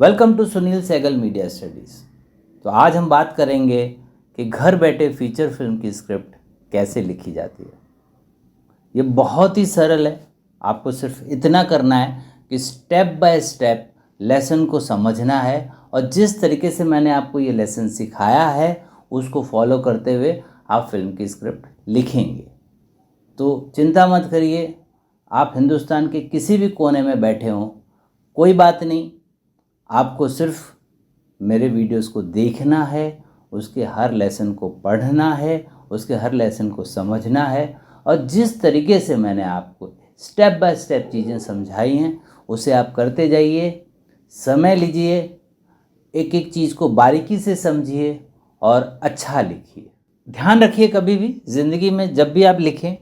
Welcome to Sunil Sehgal media studies. तो आज हम बात करेंगे कि घर बैठे फीचर फिल्म की स्क्रिप्ट कैसे लिखी जाती है। ये बहुत ही सरल है। आपको सिर्फ इतना करना है कि स्टेप बाय स्टेप लेसन को समझना है और जिस तरीके से मैंने आपको ये लेसन सिखाया है उसको फॉलो करते हुए आप फिल्म की स्क्रिप्ट लिखेंगे। तो चिंता मत करिए, आप हिंदुस्तान के किसी भी कोने में बैठे हों, कोई बात नहीं। आपको सिर्फ मेरे वीडियोस को देखना है, उसके हर लेसन को पढ़ना है, उसके हर लेसन को समझना है और जिस तरीके से मैंने आपको स्टेप बाय स्टेप चीज़ें समझाई हैं उसे आप करते जाइए। समय लीजिए, एक एक चीज़ को बारीकी से समझिए और अच्छा लिखिए। ध्यान रखिए, कभी भी ज़िंदगी में जब भी आप लिखें,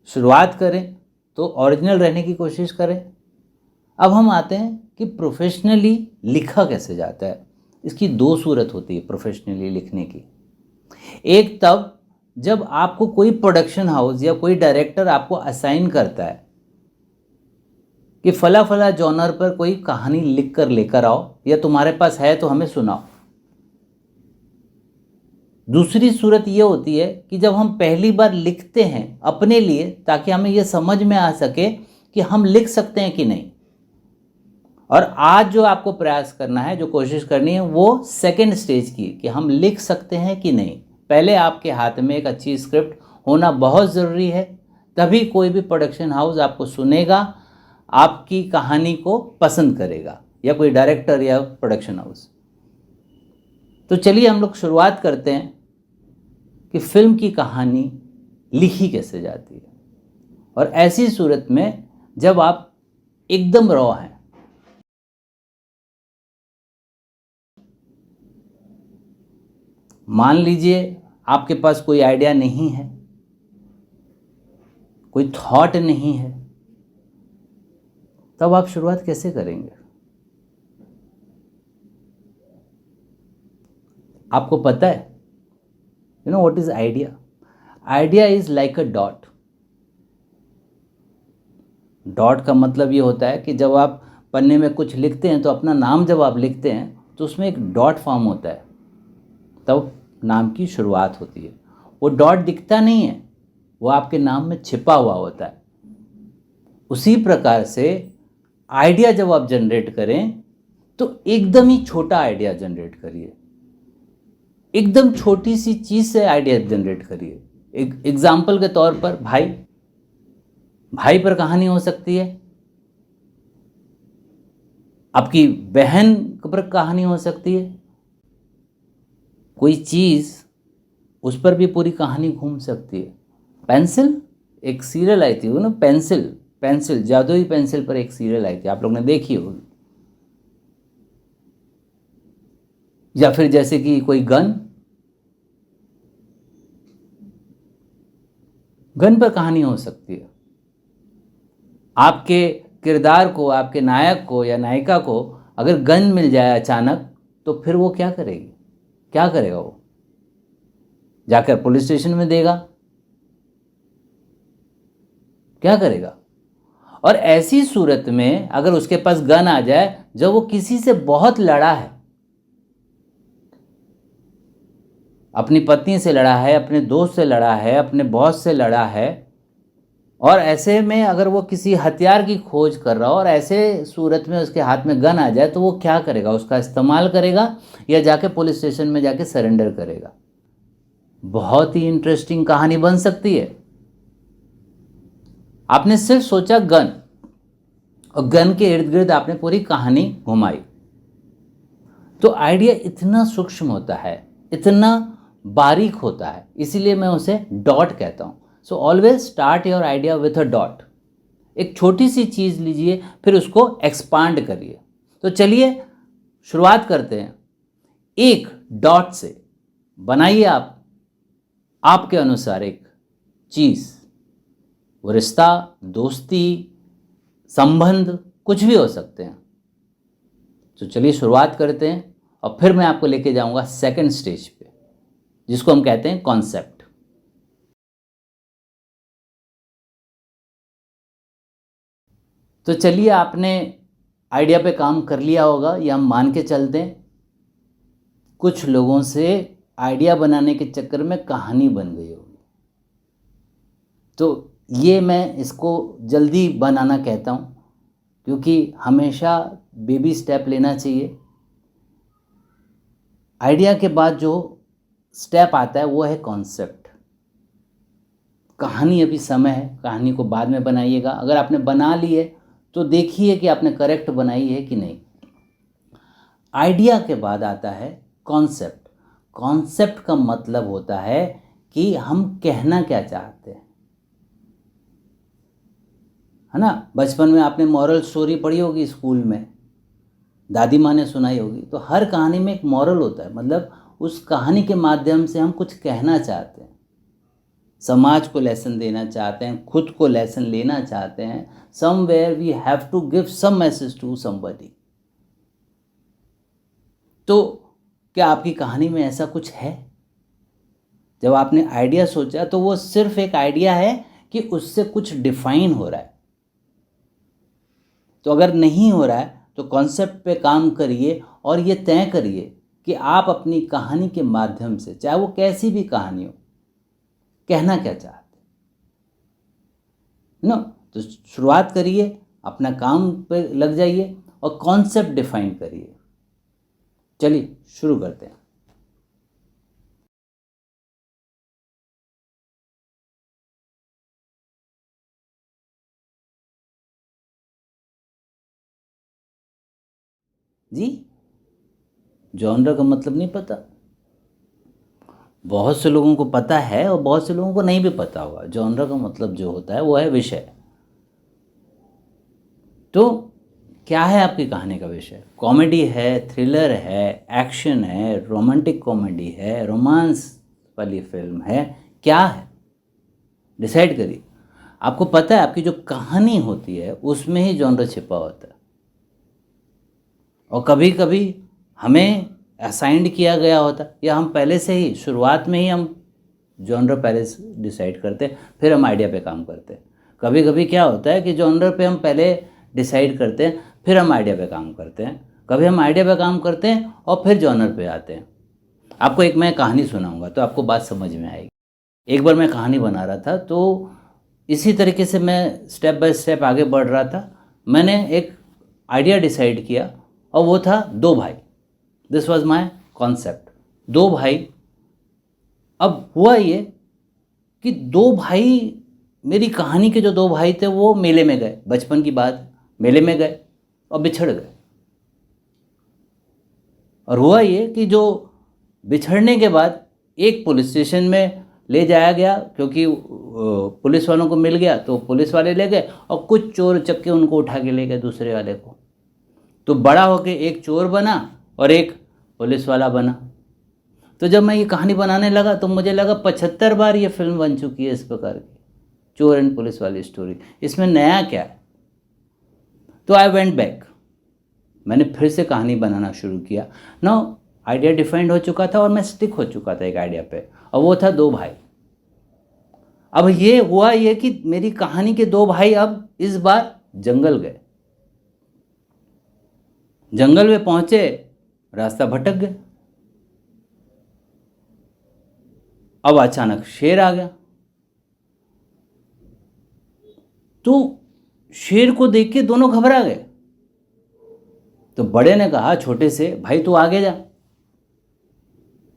शुरुआत करें तो ओरिजिनल रहने की कोशिश करें। अब हम आते हैं कि प्रोफेशनली लिखा कैसे जाता है। इसकी दो सूरत होती है प्रोफेशनली लिखने की। एक तब जब आपको कोई प्रोडक्शन हाउस या कोई डायरेक्टर आपको असाइन करता है कि फला फला जॉनर पर कोई कहानी लिख कर लेकर आओ या तुम्हारे पास है तो हमें सुनाओ। दूसरी सूरत ये होती है कि जब हम पहली बार लिखते हैं अपने लिए, ताकि हमें यह समझ में आ सके कि हम लिख सकते हैं कि नहीं। और आज जो आपको प्रयास करना है, जो कोशिश करनी है, वो सेकंड स्टेज की, कि हम लिख सकते हैं कि नहीं। पहले आपके हाथ में एक अच्छी स्क्रिप्ट होना बहुत ज़रूरी है, तभी कोई भी प्रोडक्शन हाउस आपको सुनेगा, आपकी कहानी को पसंद करेगा, या कोई डायरेक्टर या प्रोडक्शन हाउस। तो चलिए हम लोग शुरुआत करते हैं कि फिल्म की कहानी लिखी कैसे जाती है। और ऐसी सूरत में जब आप एकदम रॉ हैं, मान लीजिए आपके पास कोई आइडिया नहीं है, कोई थॉट नहीं है, तब आप शुरुआत कैसे करेंगे? आपको पता है, you know what is idea? Idea is like a dot. Dot का मतलब ये होता है कि जब आप पन्ने में कुछ लिखते हैं तो अपना नाम जब आप लिखते हैं तो उसमें एक डॉट फॉर्म होता है, तब नाम की शुरुआत होती है। वो डॉट दिखता नहीं है, वो आपके नाम में छिपा हुआ होता है। उसी प्रकार से आइडिया जब आप जनरेट करें तो एकदम ही छोटा आइडिया जनरेट करिए, एकदम छोटी सी चीज से आइडिया जनरेट करिए। एक एग्जाम्पल के तौर पर भाई, भाई पर कहानी हो सकती है, आपकी बहन पर कहानी हो सकती है, कोई चीज उस पर भी पूरी कहानी घूम सकती है। पेंसिल, एक सीरियल आई थी वो ना, पेंसिल, पेंसिल जादुई पेंसिल पर एक सीरियल आई थी, आप लोग ने देखी होगी। या फिर जैसे कि कोई गन, गन पर कहानी हो सकती है। आपके किरदार को, आपके नायक को या नायिका को अगर गन मिल जाए अचानक, तो फिर वो क्या करेगी, क्या करेगा? वो जाकर पुलिस स्टेशन में देगा, क्या करेगा? और ऐसी सूरत में अगर उसके पास गन आ जाए, जब वो किसी से बहुत लड़ा है, अपनी पत्नी से लड़ा है, अपने दोस्त से लड़ा है, अपने बॉस से लड़ा है, और ऐसे में अगर वो किसी हथियार की खोज कर रहा हो और ऐसे सूरत में उसके हाथ में गन आ जाए, तो वो क्या करेगा? उसका इस्तेमाल करेगा या जाके पुलिस स्टेशन में जाके सरेंडर करेगा? बहुत ही इंटरेस्टिंग कहानी बन सकती है। आपने सिर्फ सोचा गन, और गन के इर्द गिर्द आपने पूरी कहानी घुमाई। तो आइडिया इतना सूक्ष्म होता है, इतना बारीक होता है, इसीलिए मैं उसे डॉट कहता हूं। So always start your idea with a dot. एक छोटी सी चीज लीजिए, फिर उसको एक्सपांड करिए। तो चलिए शुरुआत करते हैं। एक डॉट से बनाइए आप आपके अनुसार एक चीज, वो रिश्ता, दोस्ती, संबंध, कुछ भी हो सकते हैं। तो चलिए शुरुआत करते हैं और फिर मैं आपको लेके जाऊंगा सेकंड स्टेज पे, जिसको हम कहते हैं कॉन्सेप्ट। तो चलिए, आपने आइडिया पे काम कर लिया होगा, या हम मान के चलते हैं कुछ लोगों से आइडिया बनाने के चक्कर में कहानी बन गई होगी। तो ये मैं इसको जल्दी बनाना कहता हूँ, क्योंकि हमेशा बेबी स्टेप लेना चाहिए। आइडिया के बाद जो स्टेप आता है वो है कॉन्सेप्ट। कहानी अभी समय है, कहानी को बाद में बनाइएगा। अगर आपने बना ली है तो देखिए कि आपने करेक्ट बनाई है कि नहीं। आइडिया के बाद आता है कॉन्सेप्ट। कॉन्सेप्ट का मतलब होता है कि हम कहना क्या चाहते हैं, है ना। बचपन में आपने मॉरल स्टोरी पढ़ी होगी स्कूल में, दादी माँ ने सुनाई होगी। तो हर कहानी में एक मॉरल होता है, मतलब उस कहानी के माध्यम से हम कुछ कहना चाहते हैं, समाज को लेसन देना चाहते हैं, खुद को लेसन लेना चाहते हैं। Somewhere we have to give some message to somebody. तो क्या आपकी कहानी में ऐसा कुछ है? जब आपने आइडिया सोचा तो वो सिर्फ एक आइडिया है कि उससे कुछ डिफाइन हो रहा है। तो अगर नहीं हो रहा है तो कॉन्सेप्ट पे काम करिए और ये तय करिए कि आप अपनी कहानी के माध्यम से, चाहे वो कैसी भी कहानी हो, कहना क्या चाहते नो। तो शुरुआत करिए, अपना काम पे लग जाइए और कॉन्सेप्ट डिफाइन करिए। चलिए शुरू करते हैं। जी, जॉनर का मतलब नहीं पता? बहुत से लोगों को पता है और बहुत से लोगों को नहीं भी पता होगा। जॉनर का मतलब जो होता है वो है विषय। तो क्या है आपकी कहानी का विषय? कॉमेडी है, थ्रिलर है, एक्शन है, रोमांटिक कॉमेडी है, रोमांस वाली फिल्म है, क्या है? डिसाइड करिए। आपको पता है आपकी जो कहानी होती है उसमें ही जॉनर छिपा होता है। और कभी कभी हमें असाइंड किया गया होता है, या हम पहले से ही शुरुआत में ही हम जॉनर पहले डिसाइड करते हैं, फिर हम आइडिया पे काम करते हैं। कभी कभी क्या होता है कि जॉनर पे हम पहले डिसाइड करते हैं, फिर हम आइडिया पे काम करते हैं। कभी हम आइडिया पे काम करते हैं और फिर जॉनर पे आते हैं। आपको एक मैं कहानी सुनाऊंगा तो आपको बात समझ में आएगी। एक बार मैं कहानी बना रहा था, तो इसी तरीके से मैं स्टेप बाय स्टेप आगे बढ़ रहा था। मैंने एक आइडिया डिसाइड किया और वो था दो भाई। दिस वॉज माई कॉन्सेप्ट, दो भाई। अब हुआ ये कि दो भाई, मेरी कहानी के जो दो भाई थे वो मेले में गए, बचपन की बात, मेले में गए और बिछड़ गए। और हुआ ये कि जो बिछड़ने के बाद एक पुलिस स्टेशन में ले जाया गया, क्योंकि पुलिस वालों को मिल गया तो पुलिस वाले ले गए, और कुछ चोर चक्के उनको उठा के ले गए दूसरे वाले को। तो बड़ा होके एक चोर बना और एक पुलिस वाला बना। तो जब मैं ये कहानी बनाने लगा तो मुझे लगा 75 बार ये फिल्म बन चुकी है इस प्रकार की, चोर एंड पुलिस वाली स्टोरी, इसमें नया क्या है? तो आई वेंट बैक, मैंने फिर से कहानी बनाना शुरू किया। नाउ आइडिया डिफाइंड हो चुका था और मैं स्टिक हो चुका था एक आइडिया पे, और वो था दो भाई। अब ये हुआ ये कि मेरी कहानी के दो भाई अब इस बार जंगल गए। जंगल में पहुंचे, रास्ता भटक गए। अब अचानक शेर आ गया। तो शेर को देख के दोनों घबरा गए। तो बड़े ने कहा छोटे से, भाई तू आगे जा,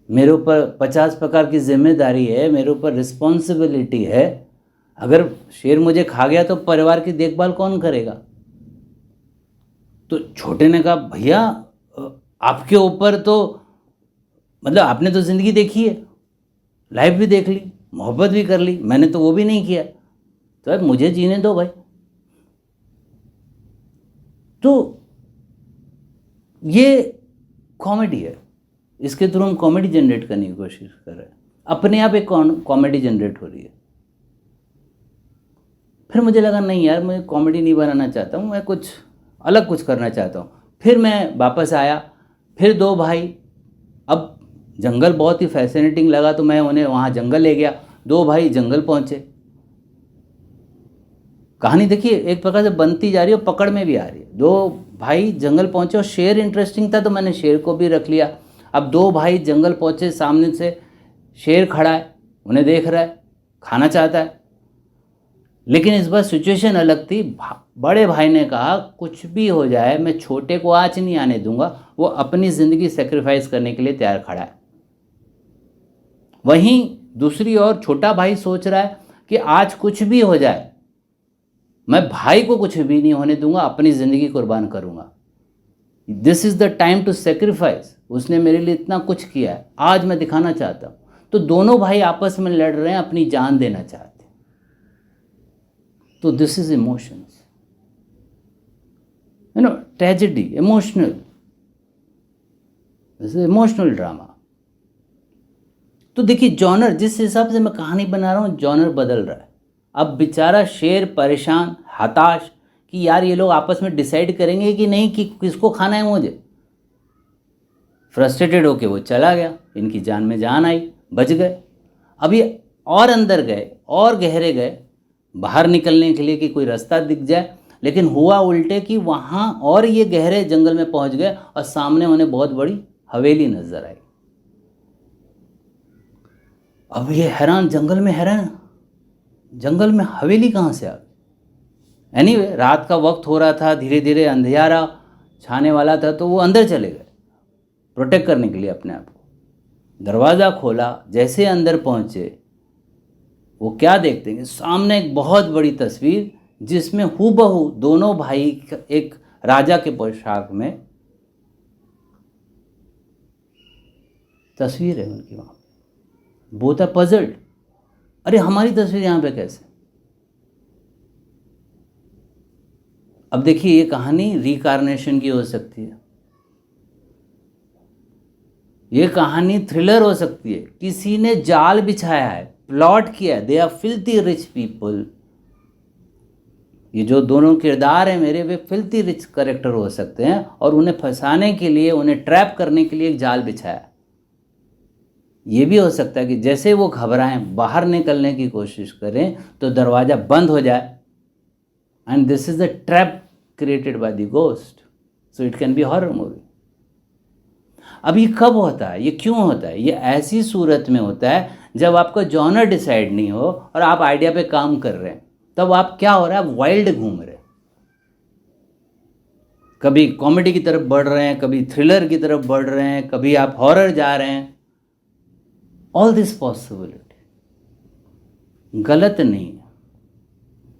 मेरे ऊपर 50 प्रकार की जिम्मेदारी है, मेरे ऊपर रिस्पॉन्सिबिलिटी है। अगर शेर मुझे खा गया तो परिवार की देखभाल कौन करेगा? तो छोटे ने कहा भैया आपके ऊपर तो, मतलब आपने तो ज़िंदगी देखी है, लाइफ भी देख ली, मोहब्बत भी कर ली, मैंने तो वो भी नहीं किया, तो अब मुझे जीने दो भाई। तो ये कॉमेडी है, इसके थ्रू हम कॉमेडी जनरेट करने की कोशिश कर रहे हैं। अपने आप एक कॉमेडी जनरेट हो रही है। फिर मुझे लगा नहीं यार, मैं कॉमेडी नहीं बनाना चाहता हूँ, मैं कुछ अलग कुछ करना चाहता हूँ। फिर मैं वापस आया, फिर दो भाई। अब जंगल बहुत ही फैसिनेटिंग लगा तो मैं उन्हें वहाँ जंगल ले गया। दो भाई जंगल पहुँचे, कहानी देखिए एक प्रकार से बनती जा रही है और पकड़ में भी आ रही है। दो भाई जंगल पहुंचे और शेर इंटरेस्टिंग था तो मैंने शेर को भी रख लिया। अब दो भाई जंगल पहुंचे, सामने से शेर खड़ा है, उन्हें देख रहा है, खाना चाहता है। लेकिन इस बार सिचुएशन अलग थी। बड़े भाई ने कहा कुछ भी हो जाए मैं छोटे को आँच नहीं आने दूंगा। वो अपनी ज़िंदगी सेक्रीफाइस करने के लिए तैयार खड़ा है। वहीं दूसरी ओर छोटा भाई सोच रहा है कि आज कुछ भी हो जाए मैं भाई को कुछ भी नहीं होने दूंगा, अपनी ज़िंदगी कुर्बान करूंगा। This is the time to sacrifice. उसने मेरे लिए इतना कुछ किया है, आज मैं दिखाना चाहता हूँ। तो दोनों भाई आपस में लड़ रहे हैं, अपनी जान देना चाहते हैं। तो this is emotions, tragedy, emotional, emotional drama. तो देखिए जॉनर, जिस हिसाब से मैं कहानी बना रहा हूँ जॉनर बदल रहा है। अब बेचारा शेर परेशान, हताश कि यार ये लोग आपस में डिसाइड करेंगे कि नहीं कि किसको खाना है मुझे। फ्रस्ट्रेटेड होके वो चला गया, इनकी जान में जान आई, बच गए। अभी और अंदर गए और गहरे गए बाहर निकलने के लिए कि कोई रास्ता दिख जाए, लेकिन हुआ उल्टे कि वहाँ और ये गहरे जंगल में पहुँच गए और सामने उन्हें बहुत बड़ी हवेली नजर आई। अब ये हैरान, जंगल में हैरान, जंगल में हवेली कहाँ से आ गई। एनीवे रात का वक्त हो रहा था, धीरे धीरे अंधियारा छाने वाला था, तो वो अंदर चले गए प्रोटेक्ट करने के लिए अपने आप को। दरवाज़ा खोला, जैसे अंदर पहुँचे वो क्या देखते हैं, सामने एक बहुत बड़ी तस्वीर जिसमें हूबहू दोनों भाई एक राजा के पोशाक में तस्वीर है उनकी वहाँ पे। बोथ आर पजल्ड, अरे हमारी तस्वीर यहाँ पे कैसे। अब देखिए ये कहानी रिकार्नेशन की हो सकती है, ये कहानी थ्रिलर हो सकती है। किसी ने जाल बिछाया है, प्लॉट किया है, they are filthy rich people. ये जो दोनों किरदार हैं मेरे, वे फिल्थी रिच कैरेक्टर हो सकते हैं और उन्हें फंसाने के लिए, उन्हें ट्रैप करने के लिए एक जाल बिछाया। ये भी हो सकता है कि जैसे वो घबराएं, बाहर निकलने की कोशिश करें तो दरवाज़ा बंद हो जाए, and this is the trap created by the ghost, so it can be horror movie. अब ये कब होता है, ये क्यों होता है? ये ऐसी सूरत में होता है जब आपका जॉनर डिसाइड नहीं हो और आप आइडिया पे काम कर रहे हैं। तब आप क्या हो रहा है, आप वाइल्ड घूम रहे हैं। कभी कॉमेडी की तरफ बढ़ रहे हैं, कभी थ्रिलर की तरफ बढ़ रहे हैं, कभी आप हॉरर जा रहे हैं। ऑल दिस पॉसिबिलिटी गलत नहीं है,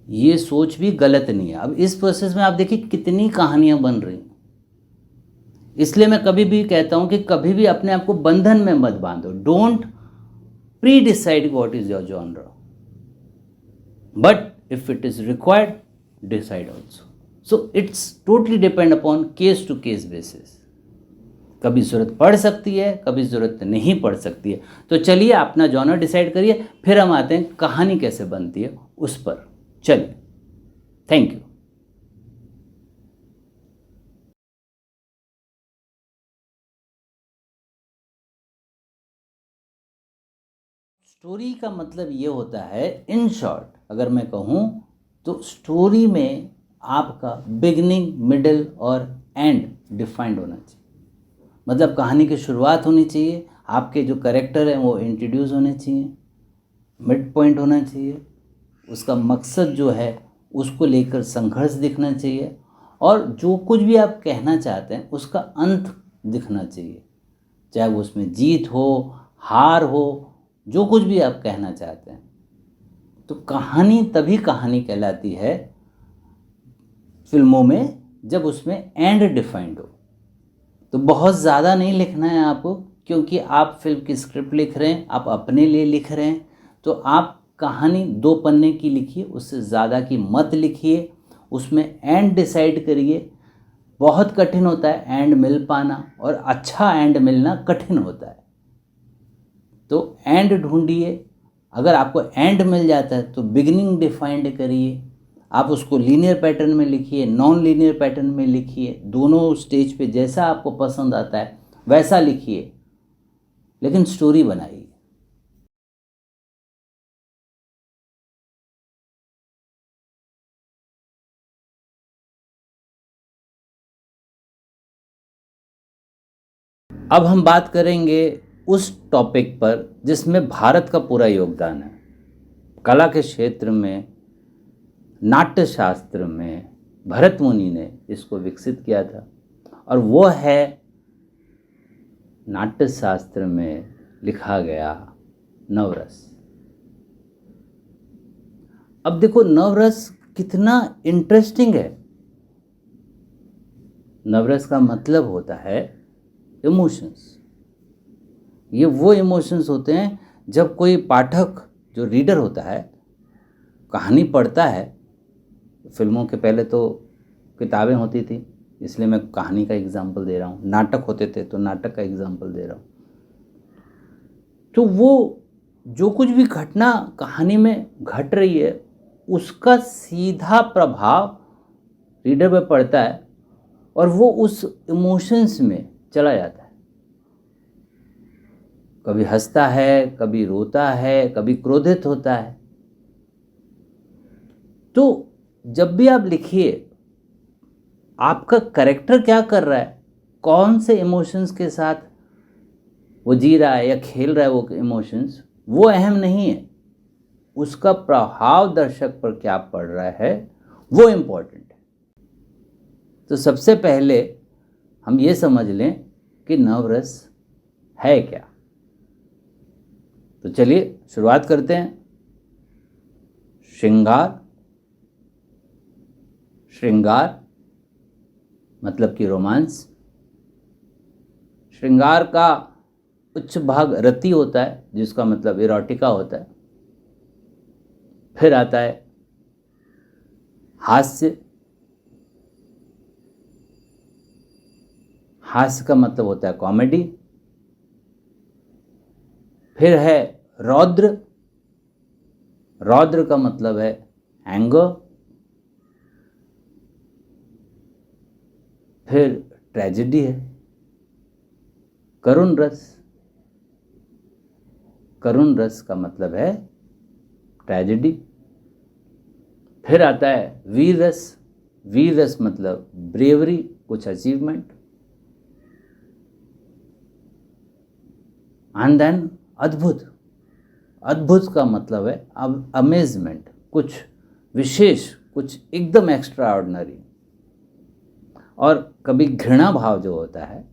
ये सोच भी गलत नहीं है। अब इस प्रोसेस में आप देखिए कितनी कहानियां बन रही हैं। इसलिए मैं कभी भी कहता हूं कि कभी भी अपने आप को बंधन में मत बांधो। Don't pre decide what is your genre, but if it is required decide also. So it's totally depend upon case to case basis. कभी ज़रूरत पड़ सकती है, कभी ज़रूरत नहीं पड़ सकती है। तो चलिए अपना जॉनर डिसाइड करिए, फिर हम आते हैं कहानी कैसे बनती है उस पर। चलिए, थैंक यू। स्टोरी का मतलब ये होता है, इन शॉर्ट अगर मैं कहूँ तो स्टोरी में आपका बिगनिंग, मिडल और एंड डिफाइंड होना चाहिए। मतलब कहानी की शुरुआत होनी चाहिए, आपके जो कैरेक्टर हैं वो इंट्रोड्यूस होने चाहिए, मिड पॉइंट होना चाहिए, उसका मकसद जो है उसको लेकर संघर्ष दिखना चाहिए, और जो कुछ भी आप कहना चाहते हैं उसका अंत दिखना चाहिए। चाहे वो उसमें जीत हो, हार हो, जो कुछ भी आप कहना चाहते हैं। तो कहानी तभी कहानी कहलाती है फिल्मों में जब उसमें एंड डिफाइंड हो। तो बहुत ज़्यादा नहीं लिखना है आपको, क्योंकि आप फिल्म की स्क्रिप्ट लिख रहे हैं, आप अपने लिए लिख रहे हैं। तो आप कहानी 2 पन्ने की लिखिए, उससे ज़्यादा की मत लिखिए। उसमें एंड डिसाइड करिए। बहुत कठिन होता है एंड मिल पाना, और अच्छा एंड मिलना कठिन होता है। तो एंड ढूंढिए। अगर आपको एंड मिल जाता है तो बिगिनिंग डिफाइंड करिए। आप उसको लीनियर पैटर्न में लिखिए, नॉन लीनियर पैटर्न में लिखिए, दोनों स्टेज पे जैसा आपको पसंद आता है वैसा लिखिए, लेकिन स्टोरी बनाइए। अब हम बात करेंगे उस टॉपिक पर जिसमें भारत का पूरा योगदान है। कला के क्षेत्र में, नाट्य शास्त्र में भरत मुनि ने इसको विकसित किया था, और वो है नाट्य शास्त्र में लिखा गया नवरस। अब देखो नवरस कितना इंटरेस्टिंग है। नवरस का मतलब होता है इमोशंस। ये वो इमोशंस होते हैं जब कोई पाठक, जो रीडर होता है, कहानी पढ़ता है। फिल्मों के पहले तो किताबें होती थी, इसलिए मैं कहानी का एग्जाम्पल दे रहा हूँ। नाटक होते थे तो नाटक का एग्जाम्पल दे रहा हूँ। तो वो जो कुछ भी घटना कहानी में घट रही है उसका सीधा प्रभाव रीडर पे पड़ता है और वो उस इमोशंस में चला जाता है। कभी हंसता है, कभी रोता है, कभी क्रोधित होता है। तो जब भी आप लिखिए, आपका कैरेक्टर क्या कर रहा है, कौन से इमोशंस के साथ वो जी रहा है या खेल रहा है, वो इमोशंस वो अहम नहीं है। उसका प्रभाव दर्शक पर क्या पड़ रहा है वो इम्पोर्टेंट है। तो सबसे पहले हम ये समझ लें कि नवरस है क्या। तो चलिए शुरुआत करते हैं। श्रृंगार। श्रृंगार मतलब कि रोमांस। श्रृंगार का उच्च भाग रति होता है, जिसका मतलब इरोटिका होता है। फिर आता है हास्य। हास्य का मतलब होता है कॉमेडी। फिर है रौद्र। रौद्र का मतलब है एंगर। फिर ट्रेजेडी है, करुण रस। करुण रस का मतलब है ट्रेजेडी। फिर आता है वीर रस। वीर रस मतलब ब्रेवरी, कुछ अचीवमेंट। एंड देन अद्भुत। अद्भुत का मतलब है अमेजमेंट, कुछ विशेष, कुछ एकदम एक्स्ट्रा ऑर्डिनरी। और कभी घृणा भाव जो होता है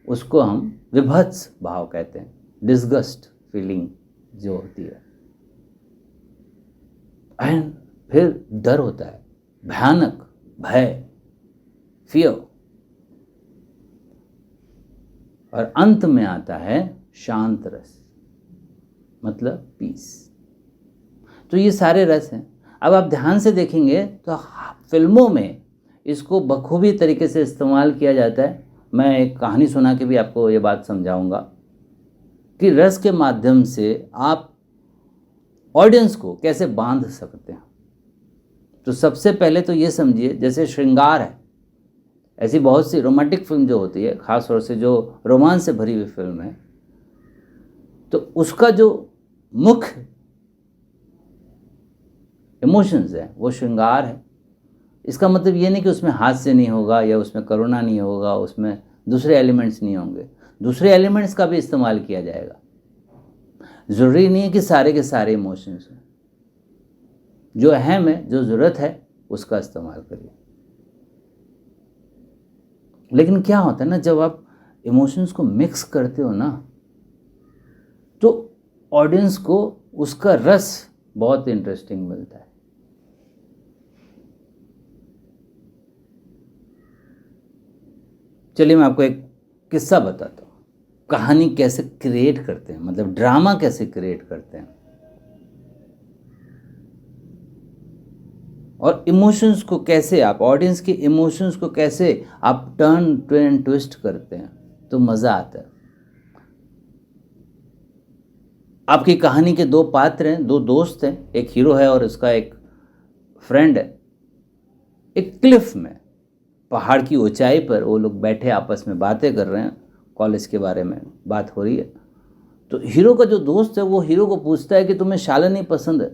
उसको हम विभत्स भाव कहते हैं, डिस्गस्ट फीलिंग जो होती है। एंड फिर डर होता है, भयानक, भय, फियर। और अंत में आता है शांत रस, मतलब पीस। तो ये सारे रस हैं। अब आप ध्यान से देखेंगे तो फिल्मों में इसको बखूबी तरीके से इस्तेमाल किया जाता है। मैं एक कहानी सुना के भी आपको ये बात समझाऊंगा कि रस के माध्यम से आप ऑडियंस को कैसे बांध सकते हैं। तो सबसे पहले तो ये समझिए, जैसे श्रृंगार है, ऐसी बहुत सी रोमांटिक फिल्म जो होती है, खास तौर से जो रोमांस से भरी हुई फिल्म है, तो उसका जो मुख्य इमोशंस है वो श्रृंगार है। इसका मतलब ये नहीं कि उसमें हास्य नहीं होगा या उसमें करुणा नहीं होगा, उसमें दूसरे एलिमेंट्स नहीं होंगे। दूसरे एलिमेंट्स का भी इस्तेमाल किया जाएगा। ज़रूरी नहीं है कि सारे के सारे इमोशंस हैं। जो अहम है, जो ज़रूरत है, उसका इस्तेमाल करिए। लेकिन क्या होता है ना, जब आप इमोशंस को मिक्स करते हो ना, तो ऑडियंस को उसका रस बहुत इंटरेस्टिंग मिलता है। चलिए मैं आपको एक किस्सा बताता हूँ। कहानी कैसे क्रिएट करते हैं, मतलब ड्रामा कैसे क्रिएट करते हैं, और इमोशंस को कैसे आप, ऑडियंस के इमोशंस को कैसे आप टर्न ट्विस्ट करते हैं, तो मज़ा आता है। आपकी कहानी के दो पात्र हैं, दो दोस्त हैं, एक हीरो है और उसका एक फ्रेंड है। एक क्लिफ में, पहाड़ की ऊंचाई पर वो लोग बैठे आपस में बातें कर रहे हैं, कॉलेज के बारे में बात हो रही है। तो हीरो का जो दोस्त है वो हीरो को पूछता है कि तुम्हें शालिनी पसंद है?